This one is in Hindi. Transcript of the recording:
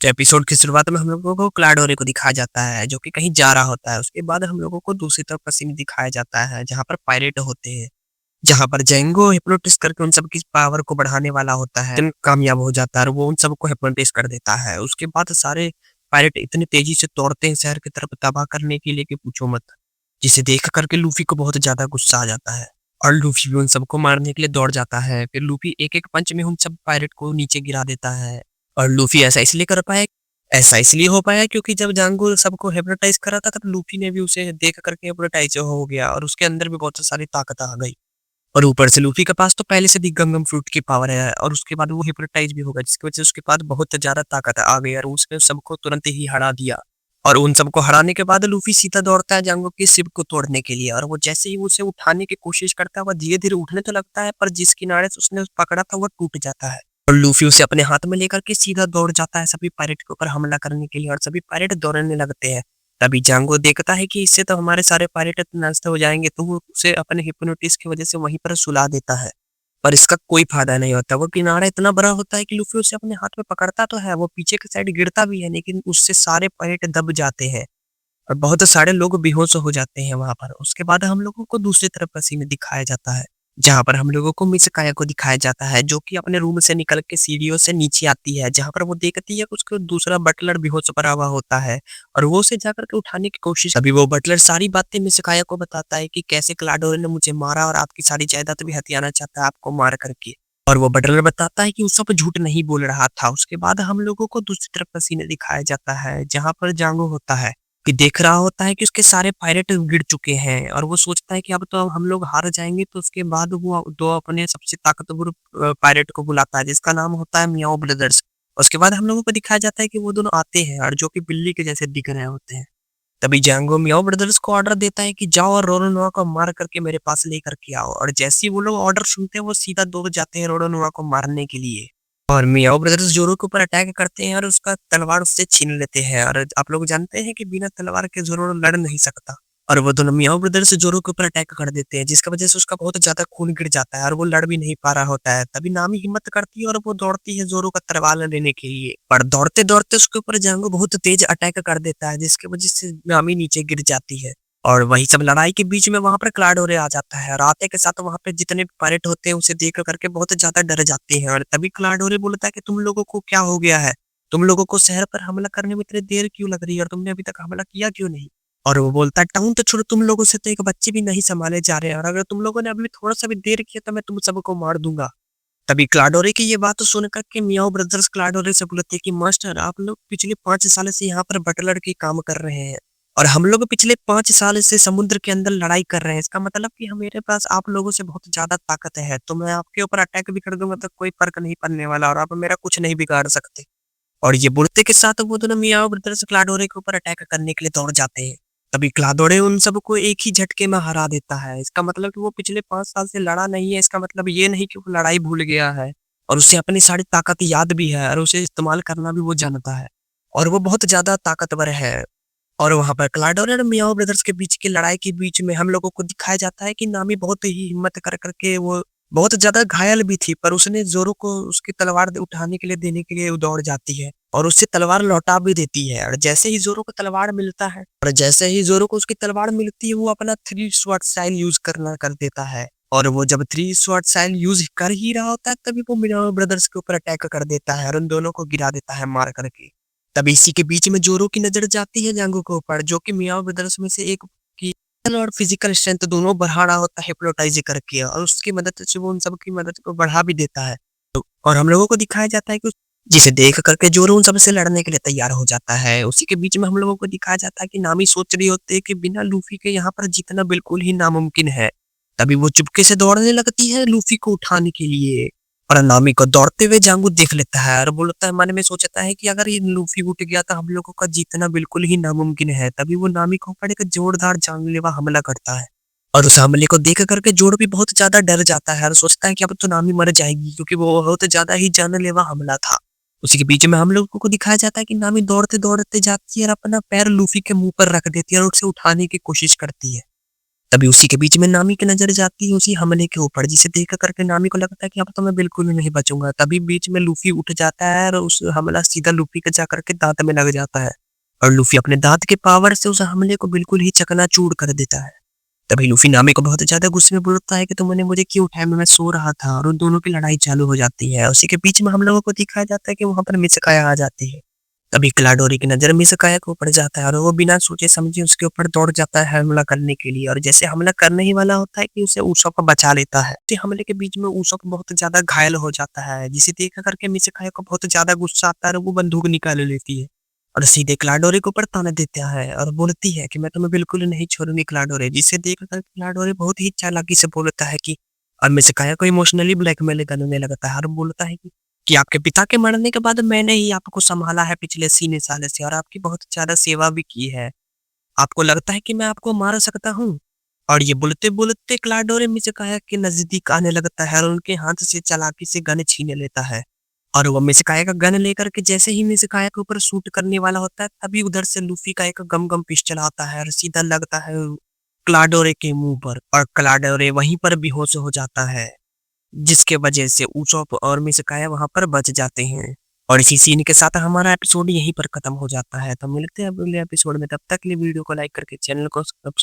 तो एपिसोड की शुरुआत में हम लोगों को क्लाडोरे को दिखाया जाता है, जो कि कहीं जा रहा होता है। उसके बाद हम लोगों को दूसरी तरफ का सीन दिखाया जाता है, जहाँ पर पायरेट होते हैं। जहाँ पर जेंगो हिप्नोटिस करके उन सबकी पावर को बढ़ाने वाला होता है, कामयाब हो जाता है और वो उन सबको हिप्नोटिस कर देता है। उसके बाद सारे पायरेट इतनी तेजी से दौड़ते हैं शहर की तरफ तबाह करने के लिए कि पूछो मत। जिसे देख कर के लूफी को बहुत ज़्यादा गुस्सा आ जाता है और लूफी भी उन सबको मारने के लिए दौड़ जाता है। फिर लूफी एक-एक पंच में उन सब पायरेट को नीचे गिरा देता है और लूफी ऐसा इसलिए हो पाया क्योंकि जब जांगो सबको हिप्नोटाइज़ कर रहा था तब लूफी ने भी उसे देख कर के हिप्नोटाइज़ हो गया और उसके अंदर भी बहुत सारी ताकत आ गई। और ऊपर से लूफी के पास तो पहले से दिग्गंगम फ्रूट की पावर है और उसके बाद वो हिप्नोटाइज़ भी होगा, जिसकी वजह से उसके पास बहुत ज़्यादा ताकत आ गई और उसने सबको तुरंत ही हरा दिया। और उन सबको हराने के बाद लूफी सीधा दौड़ता है जांगो के शिप को तोड़ने के लिए और वो जैसे ही उसे उठाने की कोशिश करता है, वह धीरे-धीरे उठने तो लगता है पर जिस किनारे से उसने पकड़ा था, वो टूट जाता है। और लूफी उसे अपने हाथ में लेकर के सीधा दौड़ जाता है सभी पायरेट के ऊपर हमला करने के लिए और सभी पायरेट दौड़ने लगते हैं। तभी जांगो देखता है कि इससे तो हमारे सारे पायरेट नष्ट हो जाएँगे, तो वो उसे अपने हिप्नोटिस की वजह से वहीं पर सुला देता है। पर इसका कोई फ़ायदा नहीं होता, वो किनारा इतना बड़ा होता है कि लूफ़ी उसे अपने हाथ में पकड़ता तो है, वो पीछे की साइड गिरता भी है, लेकिन उससे सारे पायरेट दब जाते हैं और बहुत सारे लोग बेहोश हो जाते हैं वहाँ पर। उसके बाद हम लोगों को दूसरी तरफ का सीन दिखाया जाता है, जहाँ पर हम लोगों को मिज़काया को दिखाया जाता है, जो कि अपने रूम से निकल के सीढ़ियों से नीचे आती है, जहाँ पर वो देखती है कि उसका दूसरा बटलर बेहोश पड़ा हुआ होता है और वो उसे जाकर के उठाने की कोशिश। अभी वो बटलर सारी बातें मिज़काया को बताता है कि कैसे क्लाडोरे ने मुझे मारा और आपकी सारी जायदाद भी हथियाना चाहता है आपको मार करके। और वो बटलर बताता है कि वो सब झूठ नहीं बोल रहा था। उसके बाद हम लोगों को दूसरी तरफ का सीन दिखाया जाता है, जहाँ पर जांगो होता है कि देख रहा होता है कि उसके सारे पायरेट गिर चुके हैं और वो सोचता है कि अब तो हम लोग हार जाएँगे, तो उसके बाद वो 2 अपने सबसे ताकतवर पायरेट को बुलाता है, जिसका नाम होता है मियाओ ब्रदर्स। उसके बाद हम लोगों को दिखाया जाता है कि वो दोनों आते हैं और जो कि बिल्ली के जैसे दिख रहे होते हैं। तभी जांगो मियाओ ब्रदर्स को ऑर्डर देता है कि जाओ और रोरोनोआ को मार करके मेरे पास लेकर के आओ और जैसे ही वो लोग ऑर्डर सुनते हैं, वो सीधा दौड़ जाते हैं रोरोनोआ को मारने के लिए। और मियाओ ब्रदर्स जोरो के ऊपर अटैक करते हैं और उसका तलवार उससे छीन लेते हैं और आप लोग जानते हैं कि बिना तलवार के जोरो लड़ नहीं सकता। और वो दोनों मियाओ ब्रदर्स जोरो के ऊपर अटैक कर देते हैं, जिसकी वजह से उसका बहुत ज़्यादा खून गिर जाता है और वो लड़ भी नहीं पा रहा होता है। तभी नामी हिम्मत करती है और वो दौड़ती है जोरो का तलवार लेने के लिए। पर दौड़ते-दौड़ते उसके ऊपर जांगो बहुत तेज़ अटैक कर देता है, जिसकी वजह से नामी नीचे गिर जाती है। और वही सब लड़ाई के बीच में वहाँ पर क्लाडोरे आ जाता है और आते के साथ वहाँ पे जितने भी पायरेट होते हैं उसे देख कर के बहुत ज़्यादा डर जाते हैं और तभी क्लाडोरे बोलता है कि तुम लोगों को क्या हो गया है? तुम लोगों को शहर पर हमला करने में इतनी देर क्यों लग रही है और तुमने अभी तक हमला किया क्यों नहीं? और वो बोलता है टाउन तो छोड़ो, तुम लोगों से तो एक बच्चे भी नहीं सँभाले जा रहे हैं और अगर तुम लोगों ने अभी थोड़ा-सा भी देर किया तो मैं तुम सबको मार दूँगा। तभी क्लाडोरे की ये बात सुन कर के मियाओ ब्रदर्स क्लाडोरे से बोलते हैं कि मास्टर, आप लोग पिछले 5 साल से यहाँ पर बटलर की काम कर रहे हैं और हम लोग पिछले 5 साल से समुद्र के अंदर लड़ाई कर रहे हैं। इसका मतलब कि मेरे पास आप लोगों से बहुत ज़्यादा ताकत है, तो मैं आपके ऊपर अटैक भी कर दूँगा तो कोई फ़र्क नहीं पड़ने वाला और आप मेरा कुछ नहीं बिगाड़ सकते। और ये बोलते के साथ वो दोनों मियाओ ब्रदर्स क्लाडोरे के ऊपर अटैक करने के लिए दौड़ जाते हैं। तभी क्लाडोरे उन सबको एक ही झटके में हरा देता है। इसका मतलब कि वो पिछले 5 साल से लड़ा नहीं है, इसका मतलब ये नहीं कि वो लड़ाई भूल गया है और उसे अपनी सारी ताकत याद भी है और उसे इस्तेमाल करना भी वो जानता है और वो बहुत ज़्यादा ताकतवर है। और वहाँ पर क्लाडोरे और मियाओ ब्रदर्स के बीच की लड़ाई के बीच में हम लोगों को दिखाया जाता है कि नामी बहुत ही हिम्मत कर के वो बहुत ज़्यादा घायल भी थी, पर उसने ज़ोरो को उसकी तलवार उठाने के लिए देने के लिए वो दौड़ जाती है और उससे तलवार लौटा भी देती है और जैसे ही ज़ोरो को तलवार मिलता है और जैसे ही ज़ोरो को उसकी तलवार मिलती है, वो अपना थ्री स्वॉर्ड स्टाइल यूज़ करना कर देता है और वो जब थ्री स्वॉर्ड स्टाइल यूज़ कर ही रहा होता है, तभी वो मियाओ ब्रदर्स के ऊपर अटैक कर देता है और उन दोनों को गिरा देता है मार करके। तभी इसी के बीच में ज़ोरो की नज़र जाती है जांगो के ऊपर, जो कि मियाओ ब्रदर्स में से एक की और फिजिकल स्ट्रेंथ दोनों बढ़ा रहा होता है हिप्नोटाइज करके और उसकी मदद से वो उन सब की मदद को बढ़ा भी देता है। और हम लोगों को दिखाया जाता है कि जिसे देख करके जोरो उन सबसे लड़ने के लिए तैयार हो जाता है। उसी के बीच में हम लोगों को दिखाया जाता है कि नामी सोच रही होती है कि बिना लूफी के यहाँ पर जीतना बिल्कुल ही नामुमकिन है। तभी वो चुपके से दौड़ने लगती है लूफी को उठाने के लिए और नामी को दौड़ते हुए जांगू देख लेता है और बोलता है, मन में सोचता है कि अगर ये लूफी उठ गया तो हम लोगों का जीतना बिल्कुल ही नामुमकिन है। तभी वो नामी के ऊपर एक जोरदार जानलेवा हमला करता है और उस हमले को देख करके जोरो भी बहुत ज़्यादा डर जाता है और सोचता है कि अब तो नामी मर जाएगी, क्योंकि वो बहुत ज़्यादा ही जानलेवा हमला था। उसी के बीच में हम लोगों को दिखाया जाता है कि नामी दौड़ते-दौड़ते जाती है और अपना पैर लूफी के मुँह पर रख देती है और उसे उठाने की कोशिश करती है। तभी उसी के बीच में नामी की नज़र जाती है उसी हमले के ऊपर, जिसे देख कर के नामी को लगता है कि अब तो मैं बिल्कुल भी नहीं बचूँगा। तभी बीच में लूफ़ी उठ जाता है और उस हमला सीधा लूफ़ी के जाकर के दाँत में लग जाता है और लूफ़ी अपने दाँत के पावर से उस हमले को बिल्कुल ही चकनाचूर कर देता है। तभी लूफ़ी नामी को बहुत ज़्यादा गुस्से में बोलता है कि तुमने मुझे क्यों उठाया? मैं सो रहा था और उन दोनों की लड़ाई चालू हो जाती है। उसी के बीच में हम लोगों को दिखाया जाता है कि वहाँ पर मिज़काया आ जाती है। तभी क्लाडोरी की नज़र मिज़काया के ऊपर जाता है और वो बिना सोचे-समझे उसके ऊपर दौड़ जाता है हमला करने के लिए और जैसे हमला करने ही वाला होता है कि उसे उसोप बचा लेता है। इसी हमले के बीच में उसोप बहुत ज़्यादा घायल हो जाता है, जिसे देख कर के मिज़काया को बहुत ज़्यादा गुस्सा आता है और वो बंदूक निकाल लेती है और सीधे क्लाडोरी के ऊपर ताना देता है और बोलती है कि मैं तुम्हें बिल्कुल नहीं छोड़ूँगी क्लाडोरी, जिसे देख कर क्लाडोरी बहुत ही चालाकी से बोलता है कि और मिज़काया को इमोशनली ब्लैकमेल करने लगता है और बोलता है कि आपके पिता के मरने के बाद मैंने ही आपको सँभाला है पिछले सीने साल से और आपकी बहुत ज़्यादा सेवा भी की है। आपको लगता है कि मैं आपको मार सकता हूँ? और ये बोलते-बोलते क्लाडोरे मिज़काया के नज़दीक आने लगता है और उनके हाथ से चालाकी से गन छीन लेता है। और वो मिज़काया का गन लेकर के जैसे ही मिज़काया के ऊपर शूट करने वाला होता है, तभी उधर से लूफ़ी का एक गम-गम पिस्टल आता है और सीधा लगता है क्लाडोरे के मुँह पर और क्लाडोरे वहीं पर बेहोश हो जाता है। जिसके वजह से उसोप और मिज़काया वहाँ पर बच जाते हैं। और इसी सीन के साथ हमारा एपिसोड यहीं पर खत्म हो जाता है। तो मिलते हैं अगले एपिसोड में, तब तक के लिए वीडियो को लाइक करके चैनल को सब्सक्राइब